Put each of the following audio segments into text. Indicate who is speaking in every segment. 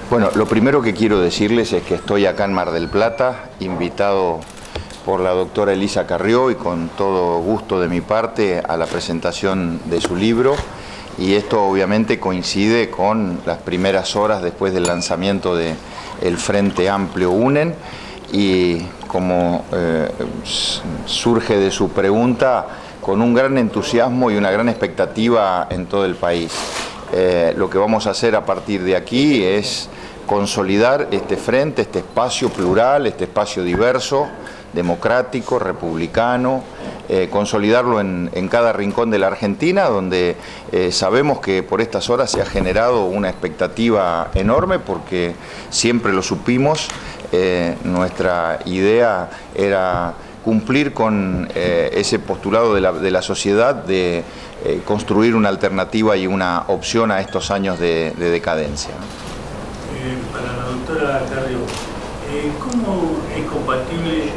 Speaker 1: Bueno, lo primero que quiero decirles es que estoy acá en Mar del Plata, invitado por la doctora Elisa Carrió y con todo gusto de mi parte a la presentación de su libro. Y esto obviamente coincide con las primeras horas después del lanzamiento de El Frente Amplio UNEN y como surge de su pregunta, con un gran entusiasmo y una gran expectativa en todo el país. Lo que vamos a hacer a partir de aquí es consolidar este frente, este espacio plural, este espacio diverso, democrático, republicano, consolidarlo en cada rincón de la Argentina, donde sabemos que por estas horas se ha generado una expectativa enorme, porque siempre lo supimos, nuestra idea era cumplir con ese postulado de la sociedad de construir una alternativa y una opción a estos años de decadencia.
Speaker 2: Para la doctora Carrió, ¿cómo es compatible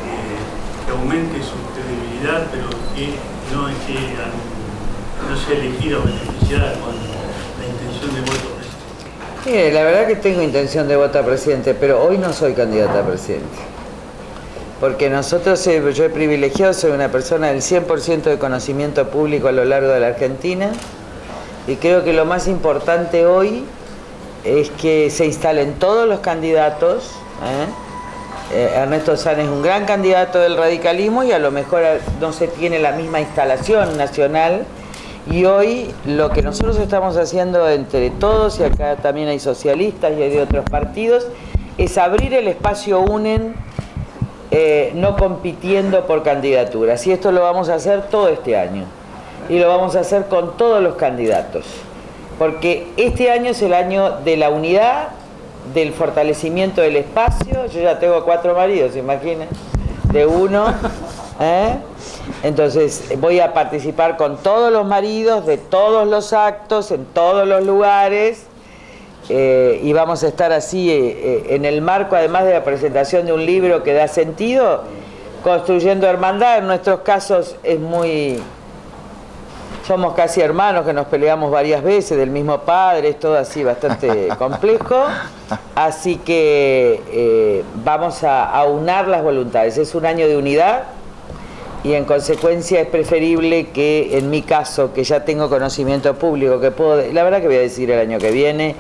Speaker 2: que aumente su credibilidad, pero que no sea elegida o beneficiada con la intención de voto a presidente?
Speaker 3: Mire, la verdad que tengo intención de voto a presidente, pero hoy no soy candidata a presidente. Porque nosotros, yo he privilegiado, soy una persona del 100% de conocimiento público a lo largo de la Argentina, y creo que lo más importante hoy es que se instalen todos los candidatos. Ernesto Sanz es un gran candidato del radicalismo y a lo mejor no se tiene la misma instalación nacional, y hoy lo que nosotros estamos haciendo entre todos, y acá también hay socialistas y hay de otros partidos, es abrir el espacio UNEN, no compitiendo por candidaturas, y esto lo vamos a hacer todo este año y lo vamos a hacer con todos los candidatos, porque este año es el año de la unidad, del fortalecimiento del espacio. Yo ya tengo 4 maridos, imaginen, de uno, Entonces voy a participar con todos los maridos de todos los actos, en todos los lugares, y vamos a estar así en el marco, además de la presentación de un libro que da sentido, construyendo hermandad. En nuestros casos somos casi hermanos, que nos peleamos varias veces, del mismo padre, es todo así bastante complejo. Así que vamos a aunar las voluntades. Es un año de unidad y en consecuencia es preferible que, en mi caso, que ya tengo conocimiento público, que puedo, la verdad que voy a decir el año que viene,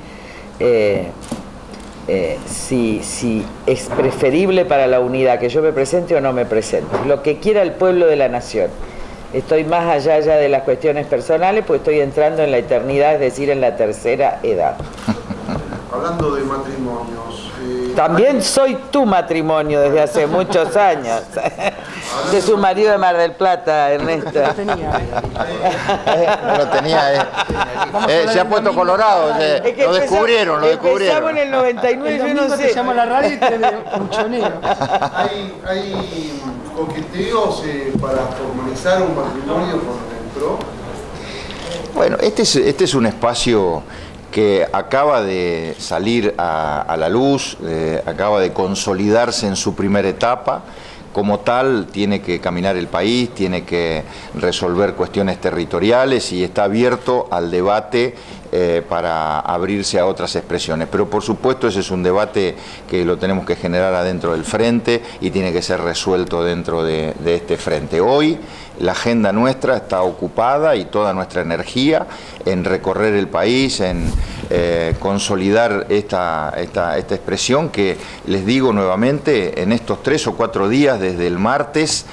Speaker 3: si es preferible para la unidad que yo me presente o no me presente. Lo que quiera el pueblo de la nación. Estoy más allá ya de las cuestiones personales, pues estoy entrando en la eternidad, es decir, en la tercera edad.
Speaker 4: Hablando de matrimonios...
Speaker 3: También soy tu matrimonio desde hace muchos años. De su marido de Mar del Plata, Ernesto.
Speaker 1: Lo tenía. Se ha puesto colorado. Lo descubrieron.
Speaker 3: Empezamos en el 99, yo no sé.
Speaker 5: Te llama la radio y te de muchoneo.
Speaker 4: ¿Hay coqueteos para formalizar un matrimonio con el PRO?
Speaker 1: Bueno, este es un espacio que acaba de salir a la luz, acaba de consolidarse en su primera etapa. Como tal, tiene que caminar el país, tiene que resolver cuestiones territoriales y está abierto al debate para abrirse a otras expresiones. Pero por supuesto ese es un debate que lo tenemos que generar adentro del frente y tiene que ser resuelto dentro de este frente. Hoy la agenda nuestra está ocupada y toda nuestra energía en recorrer el país, en consolidar esta expresión que, les digo nuevamente, en estos 3 o 4 días desde el martes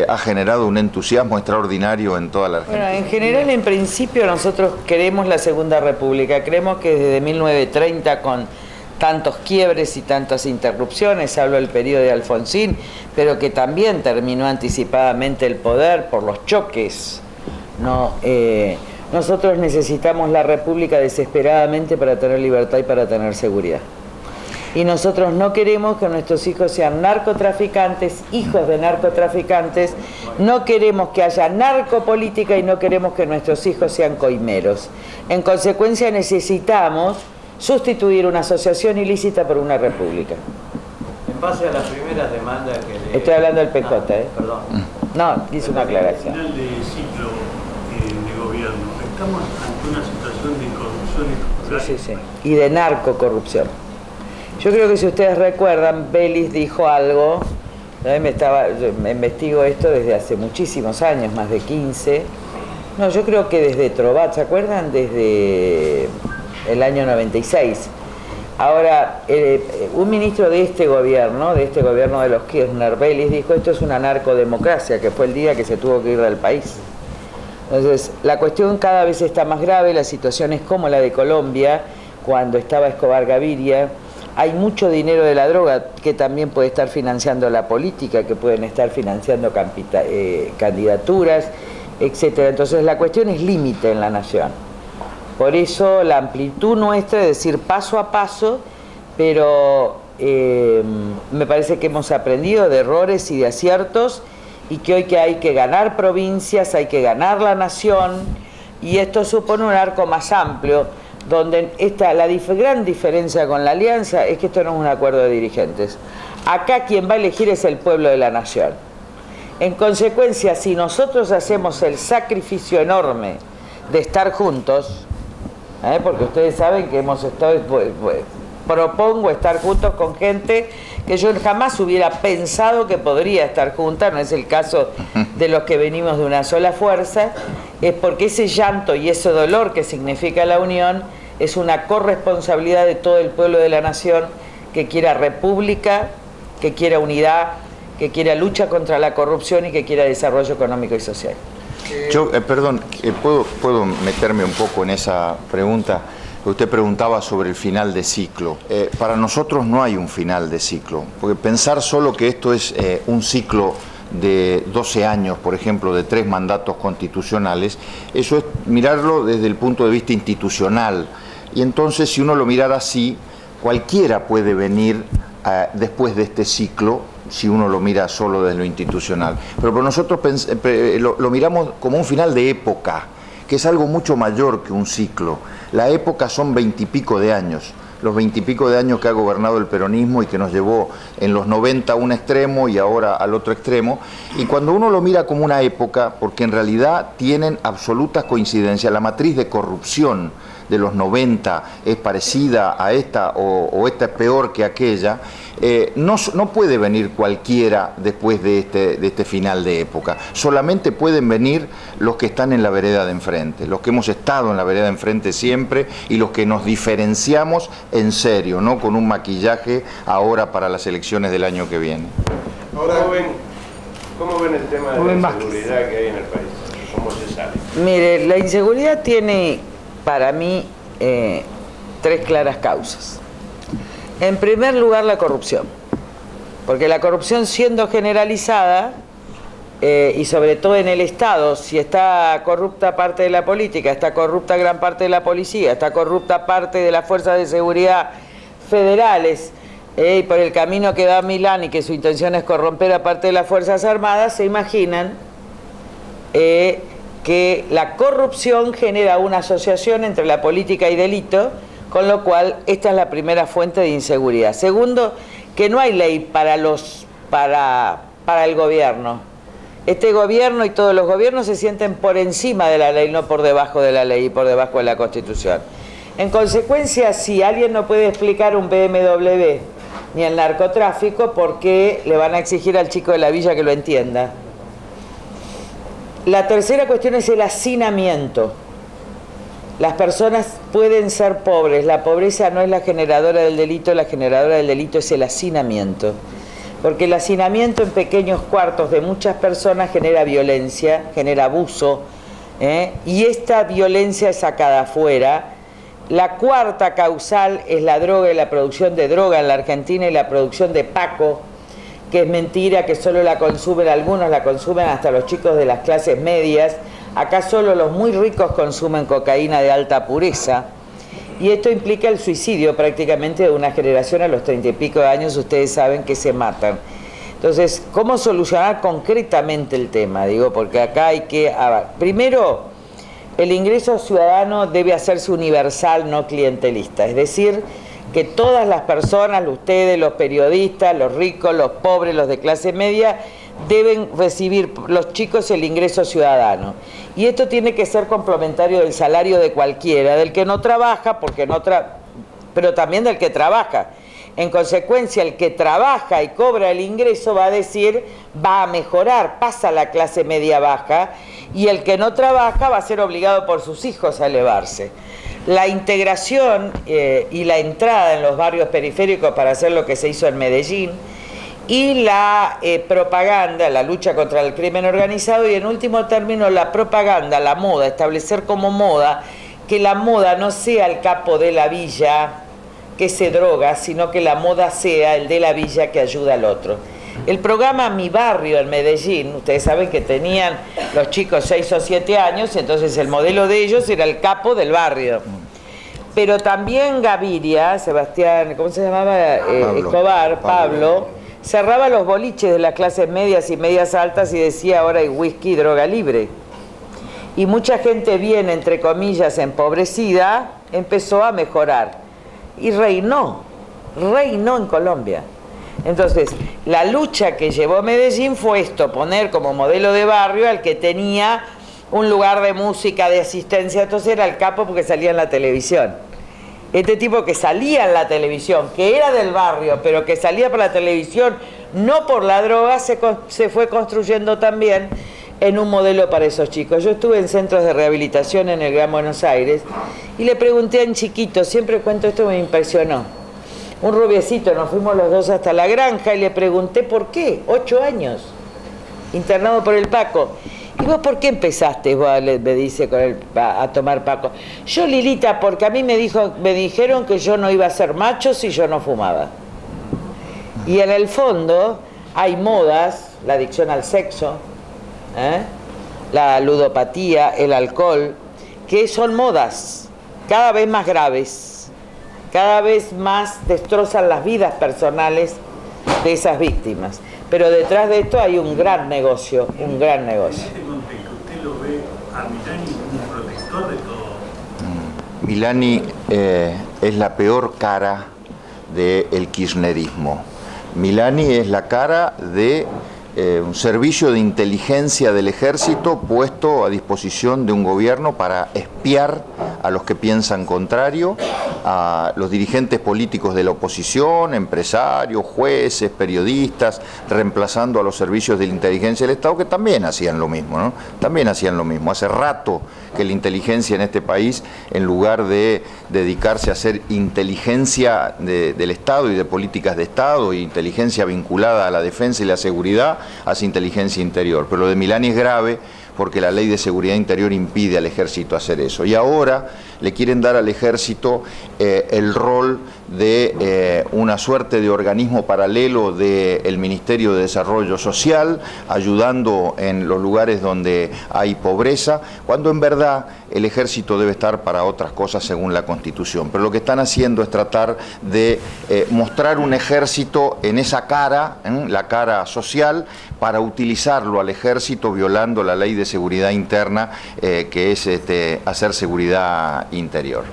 Speaker 1: ha generado un entusiasmo extraordinario en toda la Argentina.
Speaker 3: Bueno, en general, en principio, nosotros queremos la Segunda República. Creemos que desde 1930, con tantos quiebres y tantas interrupciones, hablo del periodo de Alfonsín, pero que también terminó anticipadamente el poder por los choques, nosotros necesitamos la República desesperadamente para tener libertad y para tener seguridad. Y nosotros no queremos que nuestros hijos sean narcotraficantes, hijos de narcotraficantes, no queremos que haya narcopolítica y no queremos que nuestros hijos sean coimeros. En consecuencia, necesitamos sustituir una asociación ilícita por una república.
Speaker 6: En base a las primeras demandas que le...
Speaker 3: Estoy hablando del PJ,
Speaker 6: Perdón.
Speaker 3: No, hice una aclaración.
Speaker 2: Al final de ciclo de gobierno, estamos ante una situación de corrupción estructural.
Speaker 3: Sí. Y de narcocorrupción. Yo creo que si ustedes recuerdan, Belis dijo algo, me investigo esto desde hace muchísimos años, más de 15. No, yo creo que desde Trobat, ¿se acuerdan? Desde el año 96. Ahora, un ministro de este gobierno de los Kirchner, Belis, dijo, esto es una narcodemocracia, que fue el día que se tuvo que ir del país. Entonces, la cuestión cada vez está más grave, la situación es como la de Colombia, cuando estaba Escobar Gaviria. Hay mucho dinero de la droga que también puede estar financiando la política, que pueden estar financiando candidaturas, etcétera. Entonces, la cuestión es límite en la nación. Por eso la amplitud nuestra es decir paso a paso, pero me parece que hemos aprendido de errores y de aciertos y que hoy que hay que ganar provincias, hay que ganar la nación, y esto supone un arco más amplio, donde la gran diferencia con la alianza es que esto no es un acuerdo de dirigentes. Acá quien va a elegir es el pueblo de la nación. En consecuencia, si nosotros hacemos el sacrificio enorme de estar juntos, porque ustedes saben que hemos estado, propongo estar juntos con gente que yo jamás hubiera pensado que podría estar junta, no es el caso de los que venimos de una sola fuerza, es porque ese llanto y ese dolor que significa la unión es una corresponsabilidad de todo el pueblo de la nación que quiera república, que quiera unidad, que quiera lucha contra la corrupción y que quiera desarrollo económico y social.
Speaker 1: Yo, perdón, ¿puedo meterme un poco en esa pregunta? Usted preguntaba sobre el final de ciclo. Para nosotros no hay un final de ciclo, porque pensar solo que esto es un ciclo de 12 años, por ejemplo, de 3 mandatos constitucionales, eso es mirarlo desde el punto de vista institucional. Y entonces, si uno lo mirara así, cualquiera puede venir después de este ciclo, si uno lo mira solo desde lo institucional. Pero nosotros lo miramos como un final de época, que es algo mucho mayor que un ciclo. La época son 20 y pico de años, los 20 y pico de años que ha gobernado el peronismo y que nos llevó en los 90 a un extremo y ahora al otro extremo. Y cuando uno lo mira como una época, porque en realidad tienen absolutas coincidencias, la matriz de corrupción de los 90 es parecida a esta o esta es peor que aquella, no puede venir cualquiera después de este final de época. Solamente pueden venir los que están en la vereda de enfrente, los que hemos estado en la vereda de enfrente siempre y los que nos diferenciamos en serio, no con un maquillaje ahora para las elecciones del año que viene.
Speaker 7: Ahora, ¿cómo ven el tema de la inseguridad que hay en el país? ¿Cómo se sale?
Speaker 3: Mire, la inseguridad tiene para mí 3 claras causas. En primer lugar, la corrupción, porque la corrupción siendo generalizada y sobre todo en el Estado, si está corrupta parte de la política, está corrupta gran parte de la policía, está corrupta parte de las fuerzas de seguridad federales, y por el camino que va a Milán y que su intención es corromper a parte de las Fuerzas Armadas, se imaginan que la corrupción genera una asociación entre la política y delito, con lo cual esta es la primera fuente de inseguridad. Segundo, que no hay ley para el gobierno. Este gobierno y todos los gobiernos se sienten por encima de la ley, no por debajo de la ley y por debajo de la Constitución. En consecuencia, si alguien no puede explicar un BMW ni el narcotráfico, ¿por qué le van a exigir al chico de la villa que lo entienda? La tercera cuestión es el hacinamiento. Las personas pueden ser pobres, la pobreza no es la generadora del delito, la generadora del delito es el hacinamiento. Porque el hacinamiento en pequeños cuartos de muchas personas genera violencia, genera abuso, y esta violencia es sacada afuera. La cuarta causal es la droga y la producción de droga en la Argentina y la producción de Paco, que es mentira, que solo la consumen algunos, la consumen hasta los chicos de las clases medias. Acá solo los muy ricos consumen cocaína de alta pureza. Y esto implica el suicidio prácticamente de una generación a los 30 y pico de años, ustedes saben que se matan. Entonces, ¿cómo solucionar concretamente el tema? Digo, porque acá hay que... Primero, el ingreso ciudadano debe hacerse universal, no clientelista. Es decir, que todas las personas, ustedes, los periodistas, los ricos, los pobres, los de clase media, deben recibir, los chicos, el ingreso ciudadano. Y esto tiene que ser complementario del salario de cualquiera, del que no trabaja, pero también del que trabaja. En consecuencia, el que trabaja y cobra el ingreso va a decir, va a mejorar, pasa a la clase media baja, y el que no trabaja va a ser obligado por sus hijos a elevarse. La integración y la entrada en los barrios periféricos para hacer lo que se hizo en Medellín, y la propaganda, la lucha contra el crimen organizado, y en último término la propaganda, la moda, establecer como moda que la moda no sea el capo de la villa que se droga, sino que la moda sea el de la villa que ayuda al otro. El programa Mi Barrio en Medellín, ustedes saben que tenían los chicos 6 o 7 años, entonces el modelo de ellos era el capo del barrio. Pero también Gaviria, Sebastián, ¿cómo se llamaba? Escobar, Pablo, cerraba los boliches de las clases medias y medias altas y decía, ahora hay whisky y droga libre. Y mucha gente bien, entre comillas, empobrecida, empezó a mejorar. Y reinó en Colombia. Entonces, la lucha que llevó Medellín fue esto, poner como modelo de barrio al que tenía un lugar de música, de asistencia, entonces era el capo porque salía en la televisión. Este tipo que salía en la televisión, que era del barrio, pero que salía por la televisión, no por la droga, se fue construyendo también en un modelo para esos chicos. Yo estuve en centros de rehabilitación en el Gran Buenos Aires y le pregunté a un chiquito, siempre cuento esto, me impresionó, un rubiecito, nos fuimos los dos hasta la granja y le pregunté por qué, 8 años, internado por el Paco. ¿Y vos por qué empezaste, me dice, a tomar Paco? Yo, Lilita, porque a mí me dijeron que yo no iba a ser macho si yo no fumaba. Y en el fondo hay modas, la adicción al sexo, la ludopatía, el alcohol, que son modas cada vez más graves, cada vez más destrozan las vidas personales de esas víctimas. Pero detrás de esto hay un gran negocio, un gran negocio.
Speaker 2: En este contexto, ¿usted lo ve a Milani como un protector de todo?
Speaker 1: Milani es la peor cara del kirchnerismo. Milani es la cara de un servicio de inteligencia del ejército puesto a disposición de un gobierno para espiar a los que piensan contrario, a los dirigentes políticos de la oposición, empresarios, jueces, periodistas, reemplazando a los servicios de la inteligencia del Estado, que también hacían lo mismo, ¿no? También hacían lo mismo. Hace rato que la inteligencia en este país, en lugar de dedicarse a hacer inteligencia del Estado y de políticas de Estado, y inteligencia vinculada a la defensa y la seguridad, hace inteligencia interior. Pero lo de Milani es grave porque la ley de seguridad interior impide al ejército hacer eso. Y ahora le quieren dar al ejército el rol de una suerte de organismo paralelo del Ministerio de Desarrollo Social, ayudando en los lugares donde hay pobreza, cuando en verdad el ejército debe estar para otras cosas según la Constitución. Pero lo que están haciendo es tratar de mostrar un ejército en esa cara, la cara social, para utilizarlo al ejército violando la ley de seguridad interna, que es hacer seguridad interior.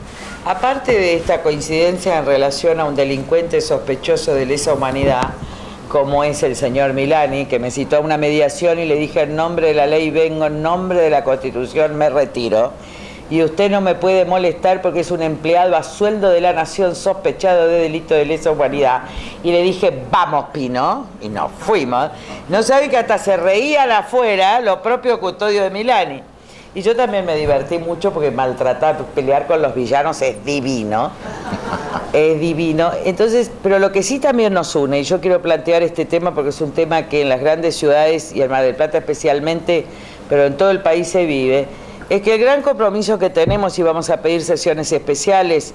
Speaker 3: Aparte de esta coincidencia en relación a un delincuente sospechoso de lesa humanidad, como es el señor Milani, que me citó a una mediación y le dije en nombre de la ley vengo, en nombre de la Constitución me retiro, y usted no me puede molestar porque es un empleado a sueldo de la nación sospechado de delito de lesa humanidad. Y le dije, vamos Pino, y nos fuimos. No sabe que hasta se reían afuera lo propio custodio de Milani. Y yo también me divertí mucho porque maltratar, pelear con los villanos es divino. Es divino. Entonces, pero lo que sí también nos une, y yo quiero plantear este tema porque es un tema que en las grandes ciudades, y en Mar del Plata especialmente, pero en todo el país se vive, es que el gran compromiso que tenemos, y vamos a pedir sesiones especiales,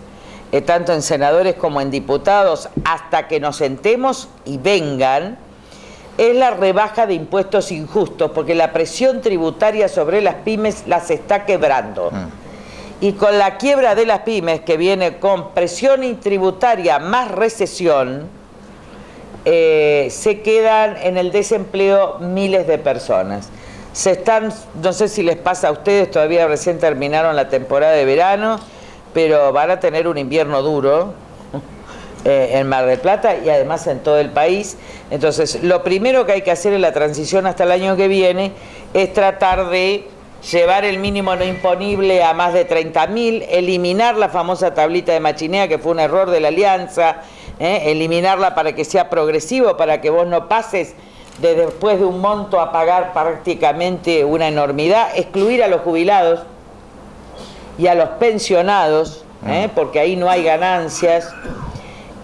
Speaker 3: tanto en senadores como en diputados, hasta que nos sentemos y vengan, es la rebaja de impuestos injustos, porque la presión tributaria sobre las pymes las está quebrando. Y con la quiebra de las pymes, que viene con presión tributaria más recesión, se quedan en el desempleo miles de personas. No sé si les pasa a ustedes, todavía recién terminaron la temporada de verano, pero van a tener un invierno duro en Mar del Plata y además en todo el país. Entonces, lo primero que hay que hacer en la transición hasta el año que viene es tratar de llevar el mínimo no imponible a más de 30.000, eliminar la famosa tablita de machinea, que fue un error de la Alianza, eliminarla para que sea progresivo, para que vos no pases de después de un monto a pagar prácticamente una enormidad, excluir a los jubilados y a los pensionados, porque ahí no hay ganancias,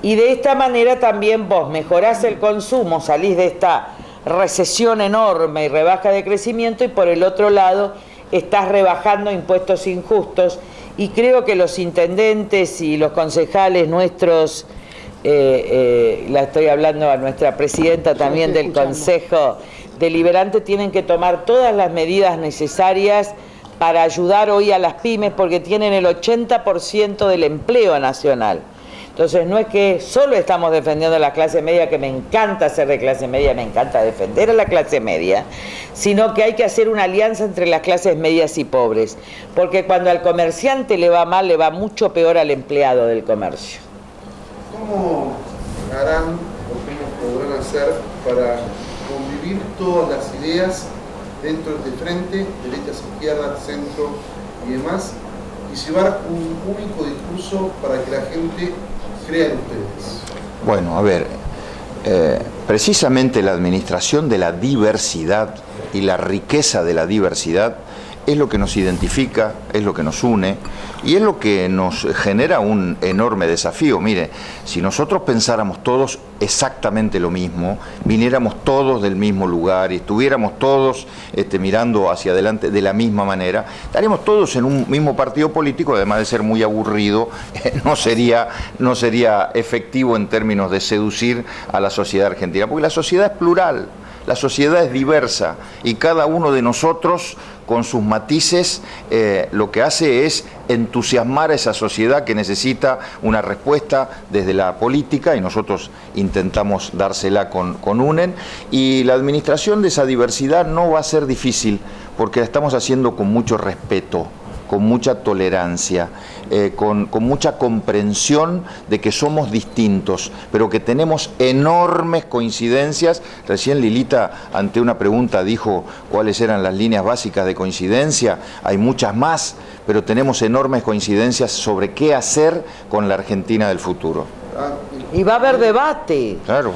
Speaker 3: y de esta manera también vos mejorás el consumo, salís de esta recesión enorme y rebaja de crecimiento, y por el otro lado estás rebajando impuestos injustos, y creo que los intendentes y los concejales nuestros, la estoy hablando a nuestra presidenta también del Consejo Deliberante, tienen que tomar todas las medidas necesarias para ayudar hoy a las pymes, porque tienen el 80% del empleo nacional. Entonces no es que solo estamos defendiendo a la clase media, que me encanta ser de clase media, me encanta defender a la clase media, sino que hay que hacer una alianza entre las clases medias y pobres, porque cuando al comerciante le va mal, le va mucho peor al empleado del comercio.
Speaker 4: ¿Cómo harán o cómo podrán hacer para convivir todas las ideas dentro de frente, derechas, izquierdas, centro y demás, y llevar un único discurso para que la gente crea en ustedes?
Speaker 1: Bueno, a ver, precisamente la administración de la diversidad y la riqueza de la diversidad es lo que nos identifica, es lo que nos une y es lo que nos genera un enorme desafío. Mire, si nosotros pensáramos todos exactamente lo mismo, viniéramos todos del mismo lugar y estuviéramos todos mirando hacia adelante de la misma manera, estaríamos todos en un mismo partido político, además de ser muy aburrido, no sería efectivo en términos de seducir a la sociedad argentina, porque la sociedad es plural. La sociedad es diversa y cada uno de nosotros, con sus matices, lo que hace es entusiasmar a esa sociedad que necesita una respuesta desde la política, y nosotros intentamos dársela con UNEN, y la administración de esa diversidad no va a ser difícil, porque la estamos haciendo con mucho respeto, con mucha tolerancia, con mucha comprensión de que somos distintos, pero que tenemos enormes coincidencias. Recién Lilita, ante una pregunta, dijo cuáles eran las líneas básicas de coincidencia. Hay muchas más, pero tenemos enormes coincidencias sobre qué hacer con la Argentina del futuro.
Speaker 3: Y va a haber debate.
Speaker 1: Claro.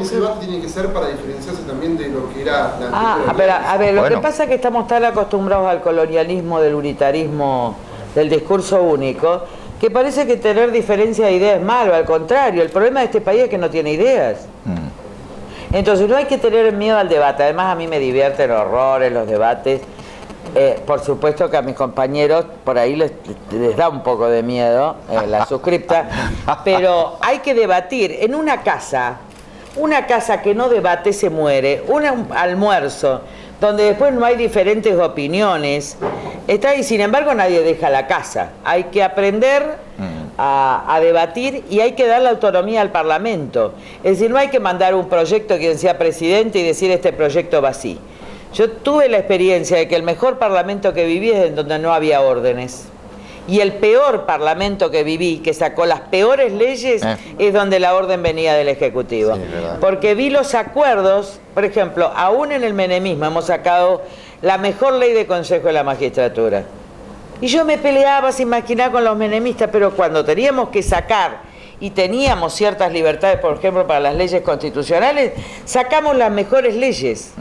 Speaker 4: Ese debate tiene que ser para diferenciarse también de lo que era la anterior.
Speaker 3: A ver, lo que pasa es que estamos tan acostumbrados al colonialismo, del unitarismo, del discurso único, que parece que tener diferencia de ideas es malo. Al contrario, el problema de este país es que no tiene ideas. Entonces no hay que tener miedo al debate. Además, a mí me divierten horrores los debates. Por supuesto que a mis compañeros por ahí les da un poco de miedo, la suscripta, pero hay que debatir. En una casa que no debate se muere, un almuerzo donde después no hay diferentes opiniones, está, y sin embargo nadie deja la casa. Hay que aprender a debatir y hay que dar la autonomía al Parlamento. Es decir, no hay que mandar un proyecto a quien sea presidente y decir este proyecto va así. Yo tuve la experiencia de que el mejor parlamento que viví es en donde no había órdenes. Y el peor parlamento que viví, que sacó las peores leyes, es donde la orden venía del Ejecutivo. Sí, porque vi los acuerdos, por ejemplo, aún en el menemismo hemos sacado la mejor ley de Consejo de la Magistratura. Y yo me peleaba, se imaginaba, con los menemistas, pero cuando teníamos que sacar y teníamos ciertas libertades, por ejemplo, para las leyes constitucionales, sacamos las mejores leyes.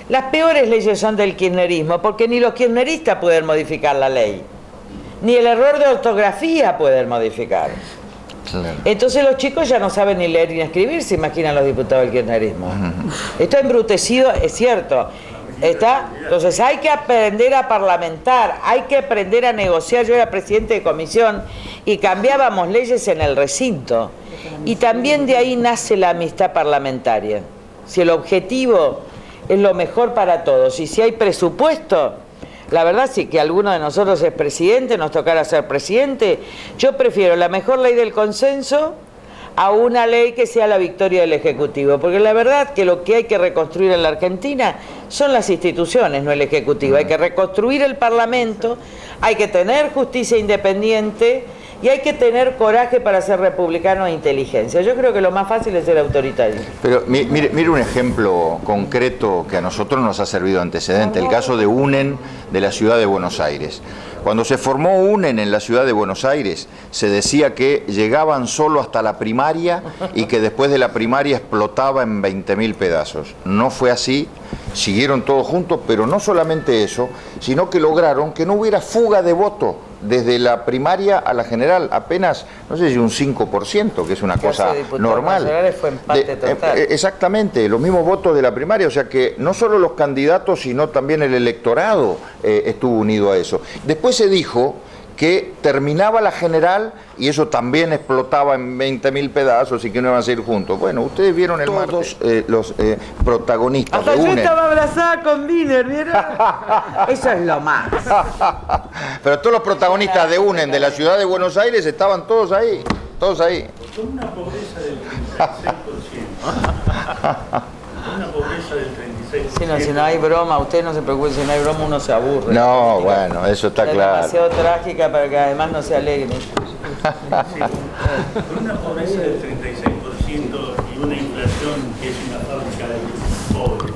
Speaker 3: Las peores leyes son del kirchnerismo, porque ni los kirchneristas pueden modificar la ley, ni el error de ortografía pueden modificar. Claro. Entonces los chicos ya no saben ni leer ni escribir, se imaginan los diputados del kirchnerismo. Está embrutecido, es cierto. Entonces hay que aprender a parlamentar, hay que aprender a negociar. Yo era presidente de comisión y cambiábamos leyes en el recinto. Y también de ahí nace la amistad parlamentaria. Si el objetivo es lo mejor para todos, y si hay presupuesto, la verdad, si que alguno de nosotros es presidente, nos tocara ser presidente, yo prefiero la mejor ley del consenso a una ley que sea la victoria del Ejecutivo, porque la verdad que lo que hay que reconstruir en la Argentina son las instituciones, no el Ejecutivo. Hay que reconstruir el Parlamento, hay que tener justicia independiente y hay que tener coraje para ser republicano e inteligencia. Yo creo que lo más fácil es ser autoritario.
Speaker 1: Pero mire un ejemplo concreto que a nosotros nos ha servido antecedente, el caso de UNEN de la ciudad de Buenos Aires. Cuando se formó UNEN en la ciudad de Buenos Aires, se decía que llegaban solo hasta la primaria y que después de la primaria explotaba en 20.000 pedazos. No fue así, siguieron todos juntos, pero no solamente eso, sino que lograron que no hubiera fuga de voto desde la primaria a la general, apenas, no sé si un 5%, que es una cosa normal.
Speaker 3: Fue empate total.
Speaker 1: Exactamente, los mismos votos de la primaria, o sea que no solo los candidatos, sino también el electorado estuvo unido a eso. Después se dijo que terminaba la general y eso también explotaba en 20.000 pedazos y que no iban a seguir juntos. Bueno, ustedes vieron el martes los protagonistas
Speaker 3: hasta
Speaker 1: de UNEN.
Speaker 3: yo estaba abrazada con Wiener, ¿vieron? Eso es lo más.
Speaker 1: Pero todos los protagonistas de UNEN de la ciudad de Buenos Aires estaban todos ahí, todos ahí.
Speaker 2: Con una pobreza del 36%. Una pobreza del 36%.
Speaker 3: Si no hay broma, usted no se preocupe, si no hay broma uno se aburre.
Speaker 1: No, bueno, eso está claro.
Speaker 3: Es demasiado trágica para que además no se alegre.
Speaker 2: Sí, con una pobreza del 36% y una inflación que es una fábrica de pobres,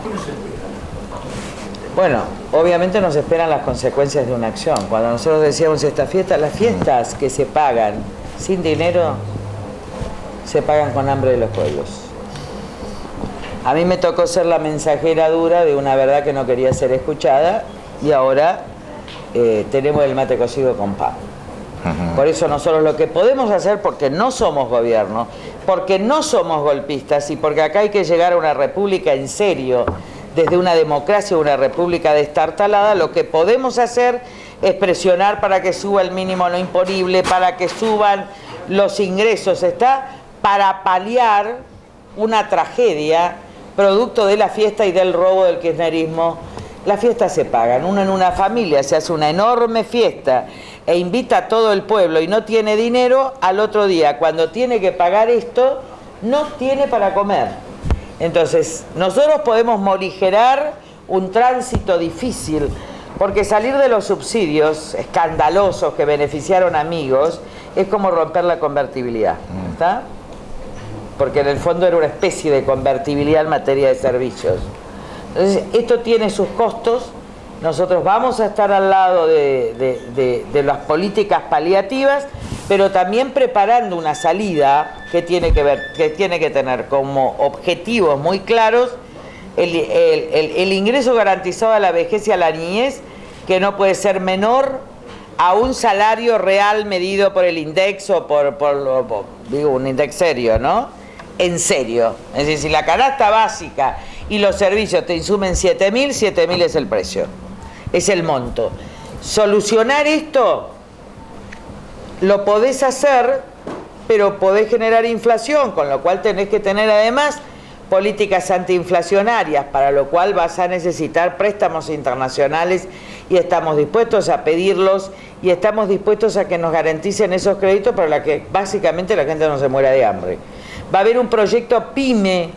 Speaker 2: ¿qué nos espera?
Speaker 3: Bueno, obviamente nos esperan las consecuencias de una acción. Cuando nosotros decíamos esta fiesta, las fiestas que se pagan sin dinero, se pagan con hambre de los pueblos. A mí me tocó ser la mensajera dura de una verdad que no quería ser escuchada y ahora tenemos el mate cocido con pan. Por eso nosotros lo que podemos hacer, porque no somos gobierno, porque no somos golpistas y porque acá hay que llegar a una república en serio, desde una democracia, una república destartalada, lo que podemos hacer es presionar para que suba el mínimo no imponible, para que suban los ingresos, ¿está? Para paliar una tragedia producto de la fiesta y del robo del kirchnerismo. Las fiestas se pagan. Uno en una familia se hace una enorme fiesta e invita a todo el pueblo y no tiene dinero, al otro día, cuando tiene que pagar esto, no tiene para comer. Entonces, nosotros podemos morigerar un tránsito difícil, porque salir de los subsidios escandalosos que beneficiaron a amigos es como romper la convertibilidad, ¿está? Porque en el fondo era una especie de convertibilidad en materia de servicios. Entonces, esto tiene sus costos. Nosotros vamos a estar al lado de las políticas paliativas, pero también preparando una salida que tiene que tener como objetivos muy claros el ingreso garantizado a la vejez y a la niñez, que no puede ser menor a un salario real medido por el INDEX o digo, un INDEX serio, ¿no? En serio. Es decir, si la canasta básica y los servicios te insumen 7.000, 7.000 es el precio. Es el monto. Solucionar esto lo podés hacer, pero podés generar inflación, con lo cual tenés que tener además políticas antiinflacionarias, para lo cual vas a necesitar préstamos internacionales y estamos dispuestos a pedirlos y estamos dispuestos a que nos garanticen esos créditos para que básicamente la gente no se muera de hambre. Va a haber un proyecto PYME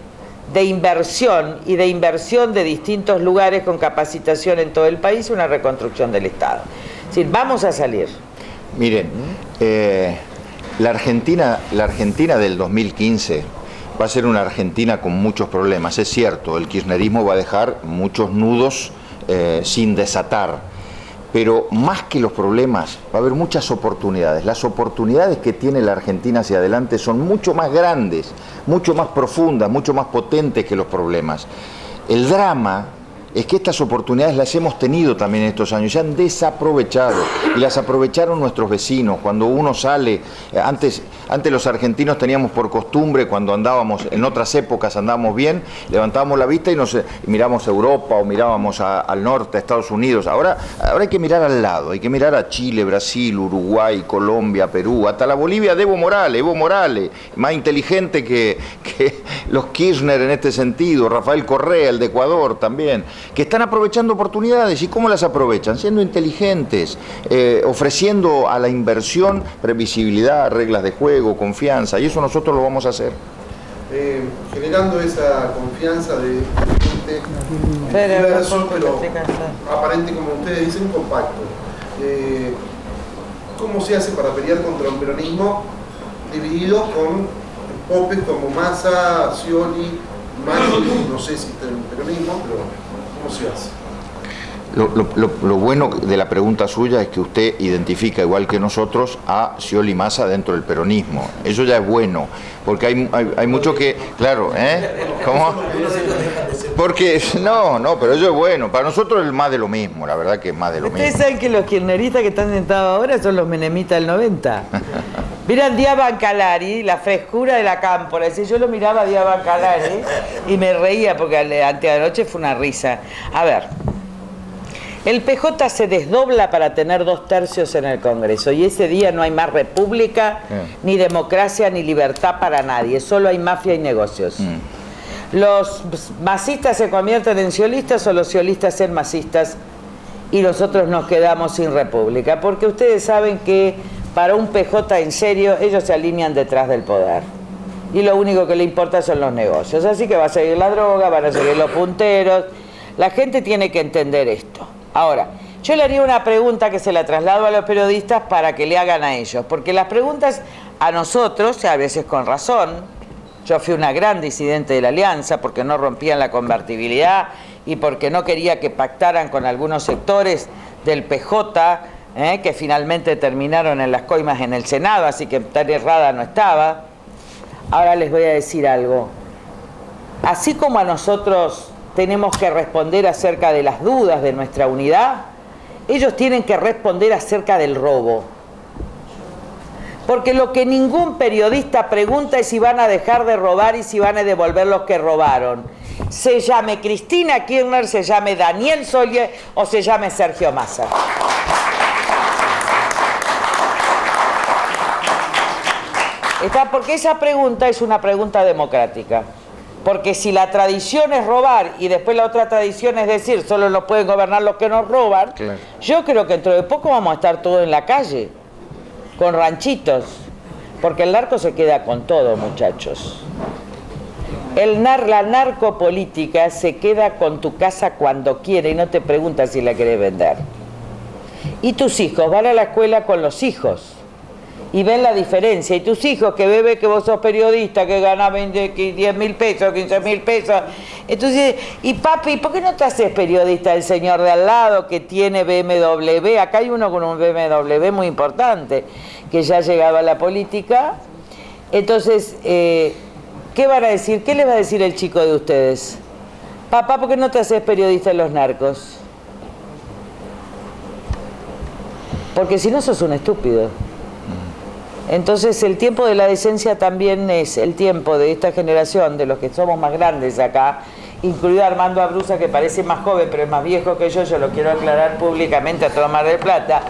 Speaker 3: de inversión y de inversión de distintos lugares con capacitación en todo el país y una reconstrucción del Estado. Es decir, vamos a salir.
Speaker 1: Miren, la Argentina del 2015 va a ser una Argentina con muchos problemas. Es cierto, el kirchnerismo va a dejar muchos nudos sin desatar. Pero más que los problemas, va a haber muchas oportunidades. Las oportunidades que tiene la Argentina hacia adelante son mucho más grandes, mucho más profundas, mucho más potentes que los problemas. El drama es que estas oportunidades las hemos tenido también en estos años, se han desaprovechado y las aprovecharon nuestros vecinos. Cuando uno sale, antes los argentinos teníamos por costumbre, cuando andábamos, en otras épocas andábamos bien, levantábamos la vista y mirábamos a Europa o mirábamos al norte, a Estados Unidos. Ahora hay que mirar al lado, hay que mirar a Chile, Brasil, Uruguay, Colombia, Perú, hasta la Bolivia de Evo Morales, más inteligente que los Kirchner en este sentido, Rafael Correa, el de Ecuador también, que están aprovechando oportunidades. ¿Y cómo las aprovechan? Siendo inteligentes, ofreciendo a la inversión previsibilidad, reglas de juego, confianza, y eso nosotros lo vamos a hacer.
Speaker 4: Generando esa confianza de gente diverso, pero aparente, como ustedes dicen, compacto. ¿cómo se hace para pelear contra un peronismo dividido con popes como Massa, Scioli, Macri? No sé si está en el peronismo, pero ¿cómo se hace?
Speaker 1: Lo bueno de la pregunta suya es que usted identifica, igual que nosotros, a Scioli y Massa dentro del peronismo. Eso ya es bueno, porque hay mucho que... Claro, ¿eh? ¿Cómo? Porque, no, pero eso es bueno. Para nosotros es más de lo mismo, la verdad que es más de lo mismo.
Speaker 3: Ustedes saben que los kirchneristas que están sentados ahora son los menemitas del 90. Mira Díaz Bancalari, la frescura de la cámpora. Yo lo miraba a Díaz Bancalari y me reía porque anteanoche fue una risa. A ver... El PJ se desdobla para tener 2/3 en el Congreso y ese día no hay más república, ni democracia, ni libertad para nadie, solo hay mafia y negocios. Los masistas se convierten en sciolistas o los sciolistas en masistas y nosotros nos quedamos sin república, porque ustedes saben que para un PJ en serio ellos se alinean detrás del poder y lo único que le importa son los negocios, así que va a seguir la droga, van a seguir los punteros, la gente tiene que entender esto. Ahora, yo le haría una pregunta que se la traslado a los periodistas para que le hagan a ellos, porque las preguntas a nosotros, a veces con razón, yo fui una gran disidente de la Alianza porque no rompían la convertibilidad y porque no quería que pactaran con algunos sectores del PJ, que finalmente terminaron en las coimas en el Senado, así que tan errada no estaba. Ahora les voy a decir algo. Así como a nosotros tenemos que responder acerca de las dudas de nuestra unidad, ellos tienen que responder acerca del robo. Porque lo que ningún periodista pregunta es si van a dejar de robar y si van a devolver los que robaron. Se llame Cristina Kirchner, se llame Daniel Scioli o se llame Sergio Massa. Porque esa pregunta es una pregunta democrática. Porque si la tradición es robar y después la otra tradición es decir solo nos pueden gobernar los que nos roban, claro. Yo creo que dentro de poco vamos a estar todos en la calle, con ranchitos, porque el narco se queda con todo, muchachos. La narcopolítica se queda con tu casa cuando quiere y no te pregunta si la querés vender. Y tus hijos van a la escuela con los hijos. Y ven la diferencia, y tus hijos que bebe que vos sos periodista, que ganás 10.000 pesos, 15.000 pesos, entonces, y papi, ¿por qué no te haces periodista el señor de al lado que tiene BMW? Acá hay uno con un BMW muy importante, que ya ha llegado a la política. Entonces, ¿qué van a decir? ¿Qué les va a decir el chico de ustedes? Papá, ¿por qué no te haces periodista en los narcos? Porque si no sos un estúpido. Entonces el tiempo de la decencia también es el tiempo de esta generación, de los que somos más grandes acá, incluido Armando Abruza, que parece más joven pero es más viejo que yo lo quiero aclarar públicamente a todo Mar del Plata.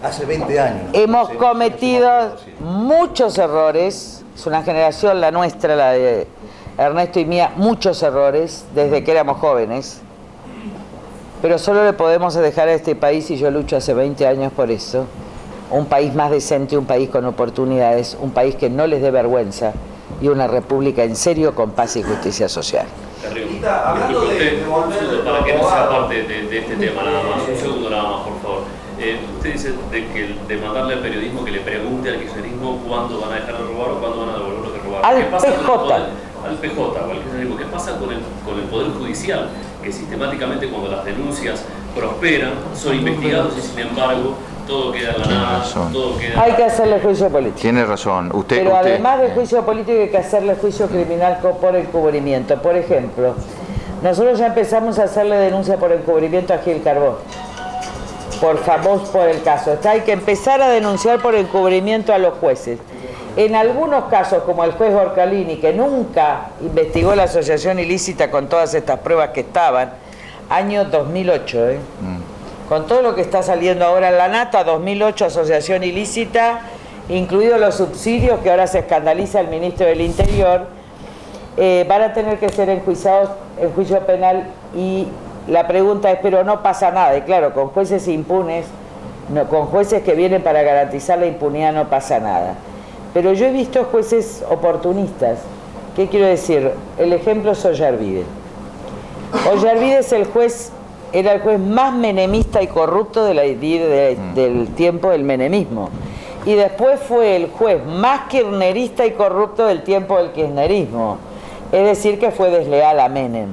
Speaker 8: Hace 20 años.
Speaker 3: Hemos cometido muchos errores, es una generación la nuestra, la de Ernesto y mía, muchos errores desde que éramos jóvenes, pero solo le podemos dejar a este país, y yo lucho hace 20 años por eso, un país más decente, un país con oportunidades, un país que no les dé vergüenza y una república en serio con paz y justicia social.
Speaker 9: Hablando de para que no sea parte de este tema nada más, un segundo nada más, por favor. Usted dice de mandarle al periodismo que le pregunte al kirchnerismo cuándo van a dejar de robar o cuándo van a devolver lo que robaron.
Speaker 3: Al PJ.
Speaker 9: Al PJ o al kirchnerismo. ¿Qué pasa con el Poder Judicial? Que sistemáticamente cuando las denuncias prosperan son investigados y sin embargo todo queda en la nada, todo queda...
Speaker 3: Hay que hacerle juicio político.
Speaker 1: Tiene razón.
Speaker 3: Pero además del juicio político hay que hacerle juicio criminal por encubrimiento. Por ejemplo, nosotros ya empezamos a hacerle denuncia por encubrimiento a Gil Carbó. Por el caso. Hay que empezar a denunciar por encubrimiento a los jueces. En algunos casos, como el juez Orcalini, que nunca investigó la asociación ilícita con todas estas pruebas que estaban, año 2008, con todo lo que está saliendo ahora en la nata, 2008 asociación ilícita, incluidos los subsidios que ahora se escandaliza el ministro del Interior, van a tener que ser enjuiciados en juicio penal y la pregunta es, pero no pasa nada, y claro, con jueces impunes, con jueces que vienen para garantizar la impunidad no pasa nada. Pero yo he visto jueces oportunistas. ¿Qué quiero decir? El ejemplo es Ollarvide. Ollarvide es el juez era el juez más menemista y corrupto del tiempo del menemismo. Y después fue el juez más kirchnerista y corrupto del tiempo del kirchnerismo. Es decir, que fue desleal a Menem.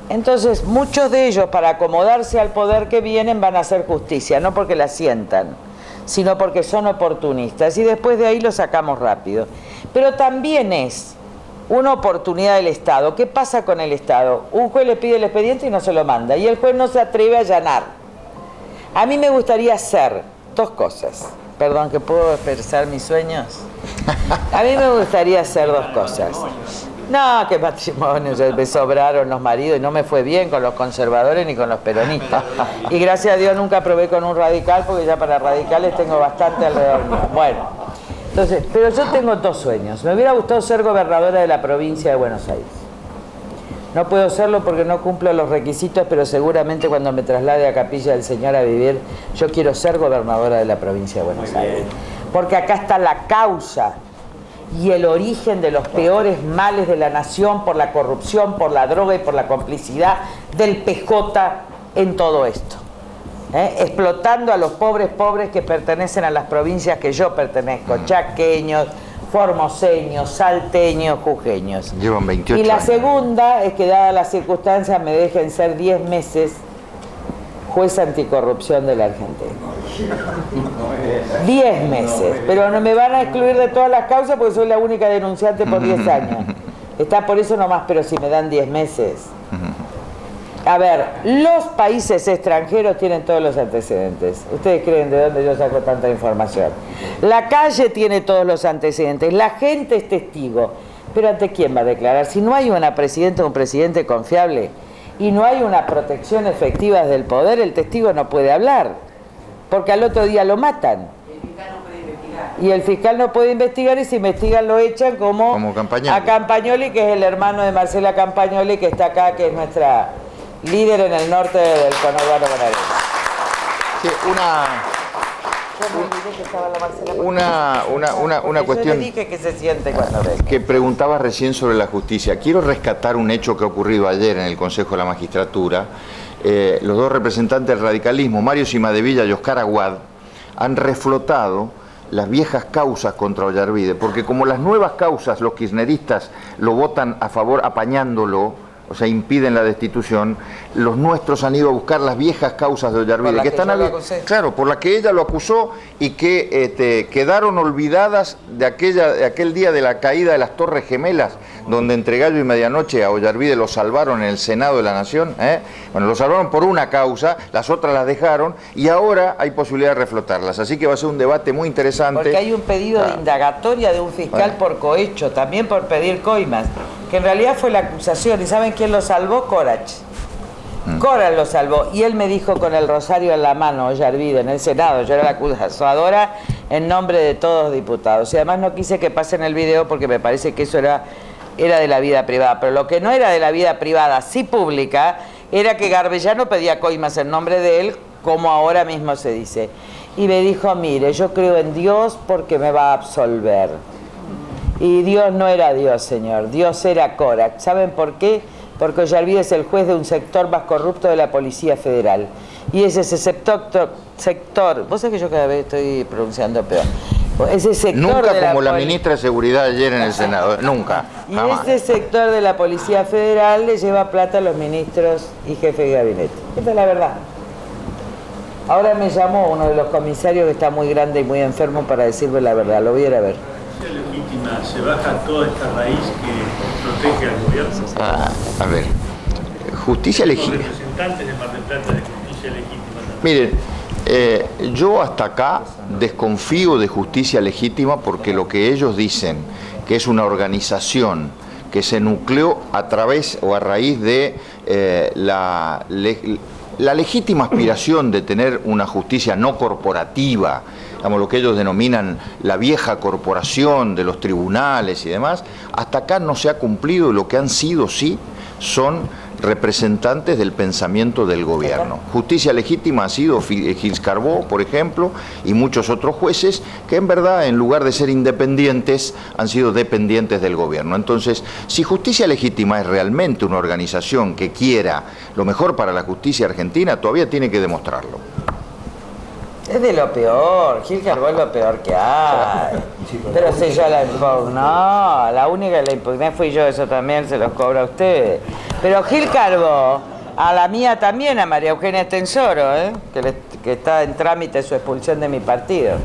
Speaker 3: Entonces, muchos de ellos, para acomodarse al poder que vienen, van a hacer justicia, no porque la sientan, sino porque son oportunistas. Y después de ahí lo sacamos rápido. Pero también es una oportunidad del Estado. ¿Qué pasa con el Estado? Un juez le pide el expediente y no se lo manda, y el juez no se atreve a allanar. A mí me gustaría hacer dos cosas. Perdón, ¿que puedo expresar mis sueños? A mí me gustaría hacer dos cosas. No, que matrimonio, me sobraron los maridos y no me fue bien con los conservadores ni con los peronistas. Y gracias a Dios nunca probé con un radical, porque ya para radicales tengo bastante alrededor mío. Bueno, entonces, pero yo tengo dos sueños. Me hubiera gustado ser gobernadora de la provincia de Buenos Aires. No puedo serlo porque no cumplo los requisitos, pero seguramente cuando me traslade a Capilla del Señor a vivir, yo quiero ser gobernadora de la provincia de Buenos Aires. Porque acá está la causa y el origen de los peores males de la nación por la corrupción, por la droga y por la complicidad del PJ en todo esto. Explotando a los pobres que pertenecen a las provincias que yo pertenezco, chaqueños, formoseños, salteños, jujeños.
Speaker 1: Llevan 28
Speaker 3: y la
Speaker 1: años.
Speaker 3: segunda es que, dadas las circunstancias, me dejen ser 10 meses juez anticorrupción de la Argentina. 10 meses, pero no me van a excluir de todas las causas porque soy la única denunciante por 10 años. Está por eso nomás, pero si me dan 10 meses. A ver, los países extranjeros tienen todos los antecedentes. ¿Ustedes creen de dónde yo saco tanta información? La calle tiene todos los antecedentes, la gente es testigo. Pero ¿ante quién va a declarar? Si no hay una presidenta o un presidente confiable y no hay una protección efectiva del poder, el testigo no puede hablar, porque al otro día lo matan. Y el fiscal no puede investigar, y si investigan lo echan como
Speaker 1: Campagnoli.
Speaker 3: A Campagnoli, que es el hermano de Marcela Campagnoli, que está acá, que es nuestra líder en el norte del conurbano bonaerense.
Speaker 1: Sí, una cuestión.
Speaker 3: Yo le dije que se siente cuando ve.
Speaker 1: Que preguntaba recién sobre la justicia. Quiero rescatar un hecho que ha ocurrido ayer en el Consejo de la Magistratura. Los dos representantes del radicalismo, Mario Cimadevilla y Oscar Aguad, han reflotado las viejas causas contra Ollarvide, porque como las nuevas causas, los kirchneristas lo votan a favor apañándolo, o sea, impiden la destitución, los nuestros han ido a buscar las viejas causas de Ollarvide, que están claro, por las que ella lo acusó y que quedaron olvidadas de aquel día de la caída de las Torres Gemelas, donde entre gallo y medianoche a Ollarvide lo salvaron en el Senado de la Nación. Bueno, lo salvaron por una causa, las otras las dejaron, y ahora hay posibilidad de reflotarlas. Así que va a ser un debate muy interesante.
Speaker 3: Porque hay un pedido de indagatoria de un fiscal por cohecho, también por pedir coimas, que en realidad fue la acusación. ¿Y saben quién lo salvó? Corach. Corach lo salvó. Y él me dijo con el rosario en la mano, Ollarvide, en el Senado, yo era la acusadora en nombre de todos los diputados. Y además no quise que pasen el video porque me parece que eso era de la vida privada. Pero lo que no era de la vida privada, sí pública, era que Garbellano pedía coimas en nombre de él, como ahora mismo se dice. Y me dijo, mire, yo creo en Dios porque me va a absolver. Y Dios no era Dios, señor. Dios era Corach. ¿Saben por qué? Porque Ollarvide es el juez de un sector más corrupto de la Policía Federal. Y es ese sector, vos sabés que yo cada vez estoy pronunciando peor. Ese sector
Speaker 1: nunca
Speaker 3: de
Speaker 1: como la ministra de Seguridad ayer en el Senado, nunca.
Speaker 3: Y
Speaker 1: jamás.
Speaker 3: ese sector de la Policía Federal le lleva plata a los ministros y jefes de gabinete. Esta es la verdad. Ahora me llamó uno de los comisarios que está muy grande y muy enfermo para decirme la verdad. Lo voy a ir a ver.
Speaker 2: Legítima, se baja toda esta raíz que protege al gobierno.
Speaker 1: A ver, justicia legítima.
Speaker 2: Los representantes de Mar del Plata de justicia legítima también.
Speaker 1: Miren, yo hasta acá desconfío de justicia legítima porque lo que ellos dicen, que es una organización que se nucleó a través o a raíz de la legítima aspiración de tener una justicia no corporativa, digamos, lo que ellos denominan la vieja corporación de los tribunales y demás, hasta acá no se ha cumplido. Lo que han sido, sí, son representantes del pensamiento del gobierno. Justicia legítima ha sido Gilles Carbó, por ejemplo, y muchos otros jueces que en verdad, en lugar de ser independientes, han sido dependientes del gobierno. Entonces, si Justicia Legítima es realmente una organización que quiera lo mejor para la justicia argentina, todavía tiene que demostrarlo.
Speaker 3: Es de lo peor, Gil Carbó es lo peor que hay. Pero si yo la impugné, no, la única que la impugné fui yo, eso también se los cobra a ustedes. Pero Gil Carbó, a la mía también, a María Eugenia Estensoro, que está en trámite su expulsión de mi partido.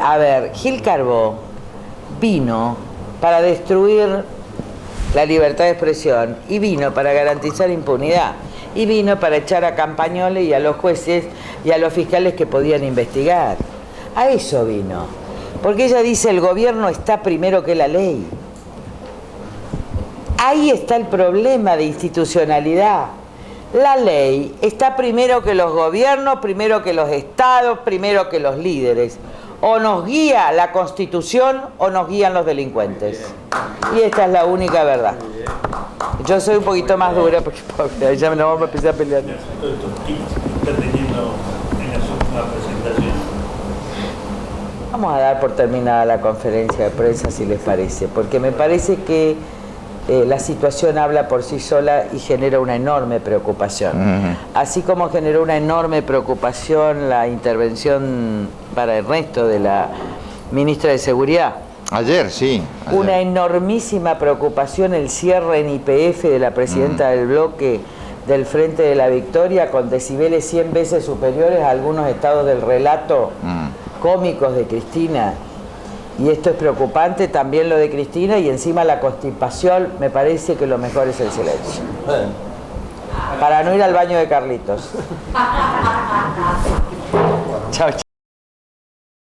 Speaker 3: A ver, Gil Carbó vino para destruir la libertad de expresión y vino para garantizar impunidad. Y vino para echar a Campagnoli y a los jueces y a los fiscales que podían investigar. A eso vino. Porque ella dice el gobierno está primero que la ley. Ahí está el problema de institucionalidad. La ley está primero que los gobiernos, primero que los estados, primero que los líderes. O nos guía la Constitución o nos guían los delincuentes. Y esta es la única verdad. Yo soy un poquito más dura porque ya me lo vamos a empezar a pelear.
Speaker 2: Todos estos tips que está teniendo en las últimas presentaciones.
Speaker 3: Vamos a dar por terminada la conferencia de prensa, si les parece, porque me parece que la situación habla por sí sola y genera una enorme preocupación. Así como generó una enorme preocupación la intervención para Ernesto de la ministra de Seguridad.
Speaker 1: Ayer, sí. Ayer.
Speaker 3: Una enormísima preocupación el cierre en YPF de la presidenta del bloque del Frente de la Victoria con decibeles 100 veces superiores a algunos estados del relato cómicos de Cristina. Y esto es preocupante, también lo de Cristina, y encima la constipación. Me parece que lo mejor es el silencio. Para no ir al baño de Carlitos. Chao, chao.